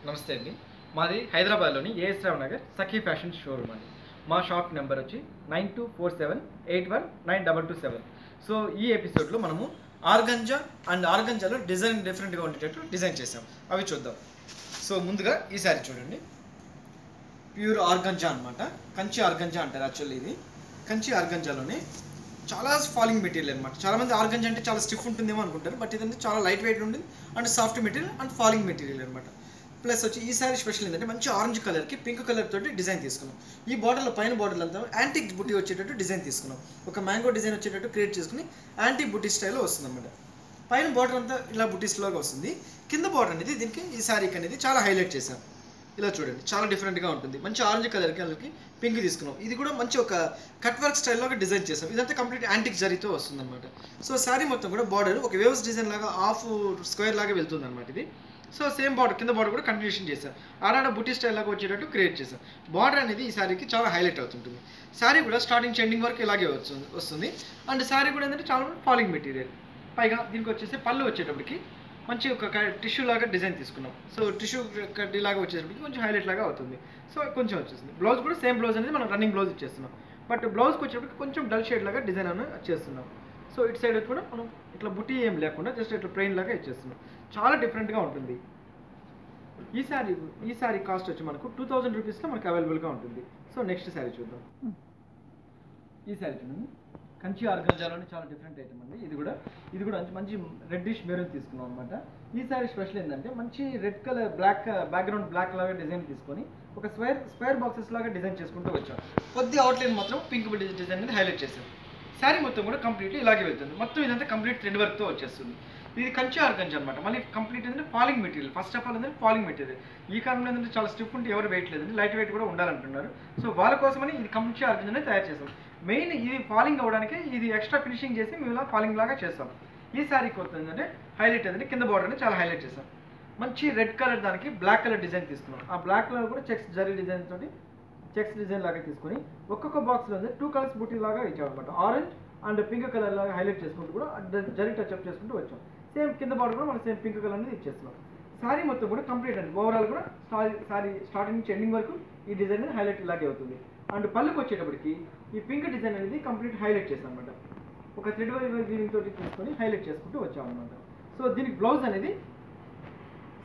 నమస్తే అండి. మాది హైదరాబాద్‌లోని ఏఎస్ రావు నగర్ సఖీ ఫ్యాషన్ షోరూమ్ అండి. మా షాప్ నెంబర్ వచ్చి 9247819227. సో ఈ ఎపిసోడ్‌లో మనము ఆర్గంజా అండ్ ఆర్గంజాలో డిజైన్ డిఫరెంట్‌గా ఉండేటట్టు డిజైన్ చేసాం. అవి చూద్దాం. సో ముందుగా ఈ సారీ చూడండి. ప్యూర్ ఆర్గంజా అన్నమాట. కంచి ఆర్గంజా అంటారు యాక్చువల్లీ ఇది. కంచి ఆర్గంజాలోనే చాలా ఫాలింగ్ మెటీరియల్ అనమాట. చాలామంది ఆర్గంజా అంటే చాలా స్టిఫ్ ఉంటుందేమో అనుకుంటారు, బట్ ఇదంతా చాలా లైట్ వెయిట్ ఉంటుంది and soft material and falling material అనమాట. ప్లస్ వచ్చి ఈ సారీ స్పెషల్ ఏంటంటే మంచి ఆరెంజ్ కలర్కి పింక్ కలర్ తోటి డిజైన్ తీసుకున్నాం. ఈ బార్డర్లో పైన బార్డర్లు అంతా యాంటిక్ బుట్టి వచ్చేటట్టు డిజైన్ తీసుకున్నాం. ఒక మ్యాంగో డిజైన్ వచ్చేటట్టు క్రియేట్ చేసుకుని యాంటిక్ బుట్టి స్టైల్లో వస్తుంది అనమాట. పైన బార్డర్ అంతా ఇలా బుట్టీస్లాగా వస్తుంది. కింద బార్డర్ అనేది దీనికి ఈ శారీకి అనేది చాలా హైలైట్ చేసాం. ఇలా చూడండి, చాలా డిఫరెంట్గా ఉంటుంది. మంచి ఆరెంజ్ కలర్కి పింక్ తీసుకున్నాం. ఇది కూడా మంచి ఒక కట్ వర్క్ స్టైల్లో డిజైన్ చేసాం. ఇదంతా కంప్లీట్ యాంటిక్ జరీతో వస్తుంది అనమాట. సో శారీ మొత్తం కూడా బార్డర్ ఒక వేవ్స్ డిజైన్ లాగా హాఫ్ స్క్వేర్ లాగా వెళ్తుంది అనమాట ఇది. సో సేమ్ బార్డర్ కింద బార్డర్ కూడా కంటిన్యూషన్ చేశాం. ఆడాడ బుట్టి స్టైల్ లాగా వచ్చేటట్టు క్రియేట్ చేశాం. బార్డర్ అనేది ఈ శారీకి చాలా హైలైట్ అవుతుంటుంది. శారీ కూడా స్టార్టింగ్ ఎండింగ్ వరకు ఇలాగే వస్తుంది. అండ్ శారీ కూడా ఏంటంటే చాలా ఫాలింగ్ మెటీరియల్. పైగా దీనికి వచ్చేసి పళ్ళు వచ్చేటప్పటికి మంచి ఒక టిష్యూ లాగా డిజైన్ తీసుకున్నాం. సో టిష్యూ కడ్డీ లాగా వచ్చేటప్పటికి కొంచెం హైలైట్ లాగా అవుతుంది. సో కొంచెం వచ్చేసింది. బ్లౌజ్ కూడా సేమ్ బ్లౌజ్ అనేది మనం రన్నింగ్ బ్లౌజ్ ఇచ్చేస్తున్నాం. బట్ బ్లౌజ్కి వచ్చేటప్పటికి కొంచెం డల్ షేడ్ లాగా డిజైన్ అనేది చేస్తున్నాం. సో ఇటు సైడ్ కూడా మనం ఇట్లా బుట్టి ఏం లేకుండా జస్ట్ ఇట్లా ప్లెయిన్ లాగా ఇచ్చేస్తున్నాం. చాలా డిఫరెంట్గా ఉంటుంది. ఈ శారీ కాస్ట్ వచ్చి మనకు 2000 రూపీస్లో మనకు అవైలబుల్గా ఉంటుంది. సో నెక్స్ట్ శారీ చూద్దాం. ఈ శారీ చూడండి, కంచి ఆర్గంజాలోనే చాలా డిఫరెంట్ ఐటమ్ అండి. ఇది కూడా మంచి రెడ్డిష్ మెరూన్ తీసుకున్నాం అనమాట. ఈ శారీ స్పెషల్ ఏంటంటే మంచి రెడ్ కలర్ బ్యాక్గ్రౌండ్ బ్లాక్ లాగా డిజైన్ తీసుకొని ఒక స్క్వేర్ బాక్సెస్ లాగా డిజైన్ చేసుకుంటూ వచ్చాం. కొద్ది అవుట్లైన్ మాత్రం పింక్ డిజైన్ అనేది హైలైట్ చేసాం. శారీ మొత్తం కూడా కంప్లీట్లీ ఇలాగే వెళ్తుంది. మొత్తం ఇదంతా కంప్లీట్ థ్రెడ్ వర్క్తో వచ్చేస్తుంది. ఇది కంచి ఆర్గంజా అనమాట. మళ్ళీ కంప్లీట్ ఏంటంటే falling material. First of all ఏంటంటే ఫాలింగ్ మెటీరియల్. ఈ కాలంలో ఏంటంటే చాలా స్టిఫ్ ఉంటే ఎవరు వెయిట్ లేదండి, లైట్ వెయిట్ కూడా ఉండాలంటున్నారు. సో వాళ్ళ కోసమని ఇది కంచి ఆర్గంజానే తయారు చేస్తాం. మెయిన్ ఇది ఫాలింగ్ అవ్వడానికి ఇది ఎక్స్ట్రా ఫినిషింగ్ చేసి మేము ఇలా ఫాలింగ్ లాగా చేస్తాం. ఈ శారీకి వస్తుందంటే హైలైట్ ఏంటంటే కింద బార్డర్ అనేది చాలా హైలైట్ చేస్తాం. మంచి రెడ్ కలర్ దానికి బ్లాక్ కలర్ డిజైన్ తీసుకున్నాం. ఆ బ్లాక్ కలర్ కూడా చెక్స్ జరీ డిజైన్ తోటి చెక్స్ డిజైన్ లాగా తీసుకొని ఒక్కొక్క బాక్స్లో 2 కలర్స్ బుట్టి లాగా ఇచ్చామన్నమాట. ఆరెంజ్ అండ్ పింక్ కలర్ లాగా హైలైట్ చేసుకుంటూ కూడా జరీ టచ్అప్ చేసుకుంటూ వచ్చాం. సేమ్ కింద బార్డర్ కూడా మనం సేమ్ పింక్ కలర్ అనేది ఇచ్చేస్తున్నాం. శారీ మొత్తం కూడా కంప్లీట్ అండి. ఓవరాల్ కూడా శారీ స్టార్టింగ్ నుంచి ఎండింగ్ వరకు ఈ డిజైన్ అనేది హైలైట్ ఇలాగే అవుతుంది. అండ్ పళ్ళుకి వచ్చేటప్పటికి ఈ పింక్ డిజైన్ అనేది కంప్లీట్ హైలైట్ చేస్తాం అనమాట. ఒక థ్రెడ్ వీవింగ్ తోటి తీసుకొని హైలైట్ చేసుకుంటూ వచ్చామన్నమాట. సో దీనికి బ్లౌజ్ అనేది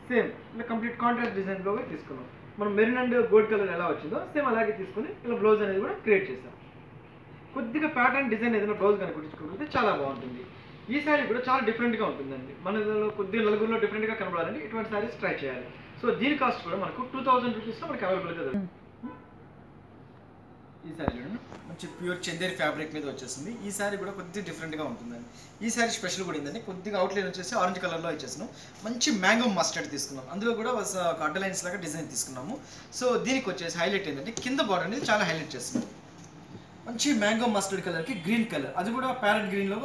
సేమ్ ఇలా కంప్లీట్ కాంట్రాస్ట్ డిజైన్లో తీసుకున్నాం. మనం మెరూన్ అండ్ గోల్డ్ కలర్ ఎలా వచ్చిందో సేమ్ అలాగే తీసుకొని ఇలా బ్లౌజ్ అనేది కూడా క్రియేట్ చేసాం. కొద్దిగా ప్యాటర్న్ డిజైన్ ఏదైనా బ్లౌజ్ కనుక్కుంటే చాలా బాగుంటుంది. ఈ శారీ కూడా చాలా డిఫరెంట్గా ఉంటుందండి. మనలో కొద్దిగా నలుగురిలో డిఫరెంట్గా కనబడాలంటే ఇటువంటి శారీస్ ట్రై చేయాలి. సో దీని కాస్ట్ కూడా మనకు 2000 రూపీస్లో మనకి అవైలబుల్గా దొరుకుతుంది. ఈ శారీ చూడండి, మంచి ప్యూర్ చందేరి ఫ్యాబ్రిక్ మీద వచ్చేసింది. ఈ శారీ కూడా కొద్దిగా డిఫరెంట్గా ఉంటుందండి. ఈ శారీ స్పెషల్ కూడా ఏంటంటే కొద్దిగా అవుట్లైన్ వచ్చేసి ఆరెంజ్ కలర్లో ఇచ్చేసినాం. మంచి మ్యాంగో మస్టర్డ్ తీసుకున్నాం. అందులో కూడా ఒక అడ్డలైన్స్ లాగా డిజైన్ తీసుకున్నాము. సో దీనికి వచ్చేసి హైలైట్ ఏంటంటే కింద బార్డర్ అనేది చాలా హైలైట్ చేస్తున్నాం. మంచి మ్యాంగో మస్టర్డ్ కలర్కి గ్రీన్ కలర్, అది కూడా ప్యారెట్ గ్రీన్లో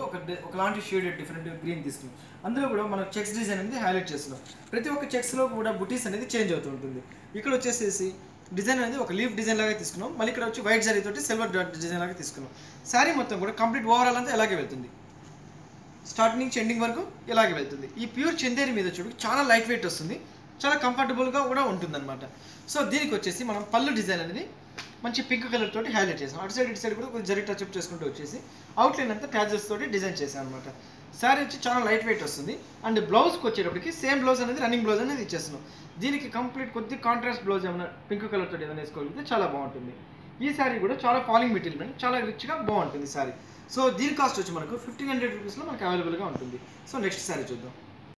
ఒకలాంటి షేడెడ్ డిఫరెంట్ గ్రీన్ తీసుకున్నాం. అందులో కూడా మనం చెక్స్ డిజైన్ అనేది హైలైట్ చేస్తున్నాం. ప్రతి ఒక్క చెక్స్లో కూడా బుటీస్ అనేది చేంజ్ అవుతూ ఉంటుంది. ఇక్కడ వచ్చేసేసి డిజైన్ అనేది ఒక లీఫ్ డిజైన్ లాగా తీసుకున్నాం. మళ్ళీ ఇక్కడ వచ్చి వైట్ జరీ తోటి సిల్వర్ డాట్ డిజైన్ లాగా తీసుకున్నాం. శారీ మొత్తం కూడా కంప్లీట్ ఓవరాల్ అంతా ఇలాగే వెళ్తుంది. స్టార్టింగ్ నుంచి ఎండింగ్ వరకు ఇలాగే వెళ్తుంది. ఈ ప్యూర్ చందేరి మీద చూడు చాలా లైట్ వెయిట్ వస్తుంది, చాలా కంఫర్టబుల్గా కూడా ఉంటుంది అనమాట. సో దీనికి వచ్చేసి మనం పళ్ళు డిజైన్ అనేది మంచి పింక్ కలర్ తోటి హైలైట్ చేసాం. అటు సైడ్ ఇటు సైడ్ కూడా కొంచెం జరీ టచ్అప్ చేసుకుంటూ వచ్చేసి అవుట్లైన్ అంతా ట్యాజెస్ తోటి డిజైన్ చేసాం అనమాట. శారీ వచ్చి చాలా లైట్ వెయిట్ వస్తుంది. అండ్ బ్లౌజ్కి వచ్చేటప్పటికి సేమ్ బ్లౌజ్ అనేది రన్నింగ్ బ్లౌజ్ అనేది ఇచ్చేస్తున్నాం. దీనికి కంప్లీట్ కొద్ది కాంట్రాస్ట్ బ్లౌజ్ ఏమైనా పింక్ కలర్ తోటి ఏమైనా వేసుకోగలిగితే చాలా బాగుంటుంది. ఈ శారీ కూడా చాలా ఫాలింగ్ మెటీరియల్, చాలా రిచ్గా బాగుంటుంది శారీ. సో దీని కాస్ట్ వచ్చి మనకు 1500 రూపీస్లో మనకు అవైలబుల్గా ఉంటుంది. సో నెక్స్ట్ శారీ చూద్దాం.